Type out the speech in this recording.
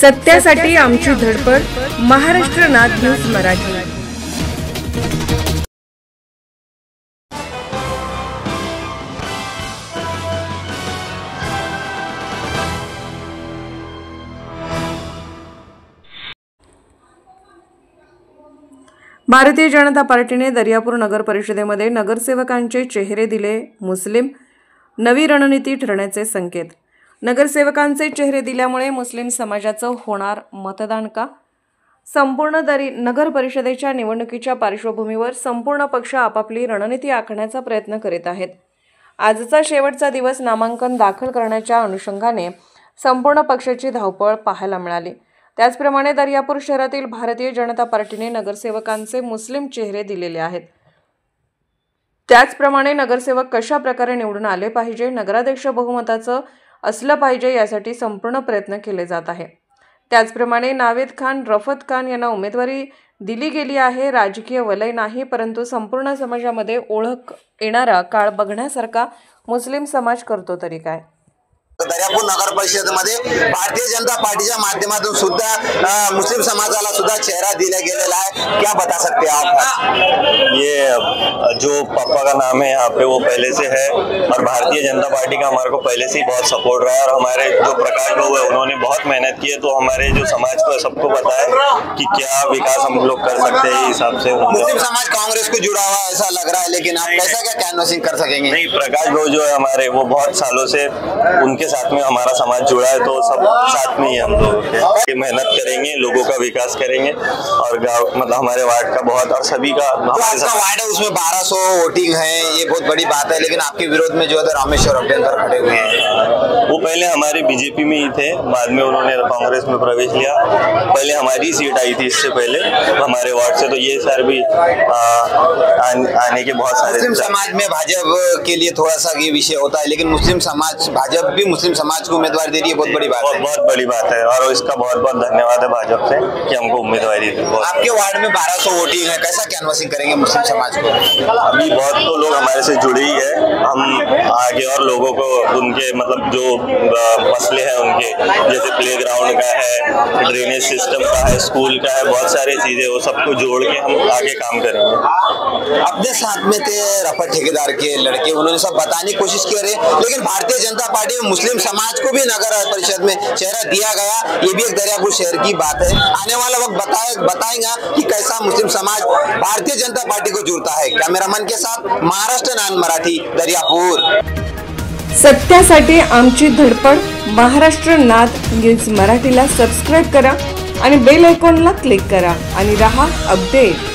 सत्यासाठी आमची धडपड. महाराष्ट्र नाद न्यूज मराठी. भारतीय जनता पार्टीने दर्यापूर नगर परिषदेमध्ये नगरसेवकांचे चेहरे दिले. मुस्लिम नवी रणनीती ठरण्याचे संकेत. नगरसेवकांचे चेहरे दिल्यामुळे मुस्लिम समाजाचं होणार मतदान का? संपूर्ण नगर परिषदेच्या निवडणुकीच्या पार्श्वभूमीवर संपूर्ण पक्ष आपापली रणनीती आखण्याचा प्रयत्न करीत आहेत. आजचा शेवटचा दिवस नामांकन दाखल करण्याच्या अनुषंगाने संपूर्ण पक्षाची धावपळ पाहायला मिळाली. त्याचप्रमाणे दर्यापूर शहरातील भारतीय जनता पार्टीने नगरसेवकांचे मुस्लिम चेहरे दिलेले आहेत. त्याचप्रमाणे नगरसेवक कशा प्रकारे निवडून आले पाहिजे, नगराध्यक्ष बहुमताचं असलं पाहिजे यासाठी संपूर्ण प्रयत्न केले जात आहे. त्याचप्रमाणे नावेद खान, रफत खान यांना उमेदवारी दिली गेली आहे. राजकीय वलय नाही, परंतु संपूर्ण समाजामध्ये ओळख येणारा काळ बघण्यासारखा मुस्लिम समाज करतो तरी काय. दर्यापूर नगर परिषदेमध्ये भारतीय जनता पार्टीच्या माध्यमातून सुद्धा मुस्लिम समाजाला सुद्धा चेहरा दिया गेलेला है. क्या बता सकते हैं आप? ये जो पापा का नाम है यहाँ पे वो पहले से है और भारतीय जनता पार्टी का हमारे को पहले से ही बहुत सपोर्ट रहा है और हमारे जो प्रकाश बाबू है उन्होंने बहुत मेहनत की है. तो हमारे जो समाज को सबको पता है कि क्या विकास हम लोग कर सकते हैं. हिसाब से मुस्लिम समाज कांग्रेस को जुड़ा हुआ ऐसा लग रहा है, लेकिन आप कैसा क्या कैनवसिंग कर सकेंगे? नहीं, प्रकाश बाबू जो है हमारे वो बहुत सालों से उनके साथ में हमारा समाज जुड़ा है, तो सब साथ में ही हम लोग मेहनत करेंगे, लोगों का विकास करेंगे और गाँव मतलब हमारे वार्ड का बहुत और सभी का आपका वार्ड है उसमें 1200 वोटिंग है, ये बहुत बड़ी बात है. लेकिन आपके विरोध में जो है रामेश्वर अभ्यंकर खड़े हुए हैं. वो पहले हमारे बीजेपी में ही थे, बाद में उन्होंने कांग्रेस में प्रवेश लिया. पहले हमारी सीट आई थी इससे पहले हमारे वार्ड से, तो ये सर भी आने के बहुत सारे. मुस्लिम समाज में भाजपा के लिए थोड़ा सा ये विषय होता है, लेकिन मुस्लिम समाज भाजपा भी मुस्लिम समाज को उम्मीदवार दे रही है. बहुत बड़ी बात है, बहुत बड़ी बात है और इसका बहुत बहुत धन्यवाद है भाजपा से कि हमको उम्मीदवारी दी. आपके वार्ड में 1200 वोटिंग है, कैसा कैनवसिंग करेंगे मुस्लिम समाज को? अभी बहुत तो लोग हमारे से जुड़े ही है. हम आगे और लोगों को उनके मतलब जो मसले हैं उनके, जैसे प्लेग्राउंड का है, ड्रेनेज सिस्टम का है, स्कूल का है, बहुत सारी चीजें वो सबको जोड़ के हम आगे काम करेंगे. अपने साथ में थे रफत ठेकेदार के लड़के, उन्होंने सब बताने की कोशिश की रहे, लेकिन भारतीय जनता पार्टी में मुस्लिम समाज को भी नगर परिषद में चेहरा दिया गया. ये भी एक दर्यापुर शहर की बात है. आने वाला वक्त बताएगा कि कैसा मुस्लिम समाज भारतीय जनता पार्टी को जुड़ता है. कॅमेरामन के साथ महाराष्ट्र नाद मराठी, दर्यापूर. सत्यासाठी आमची धडपड. महाराष्ट्र नाद न्यूज मराठीला सबस्क्राईब करा आणि बेल आयकॉनला क्लिक करा आणि रहा अपडेट.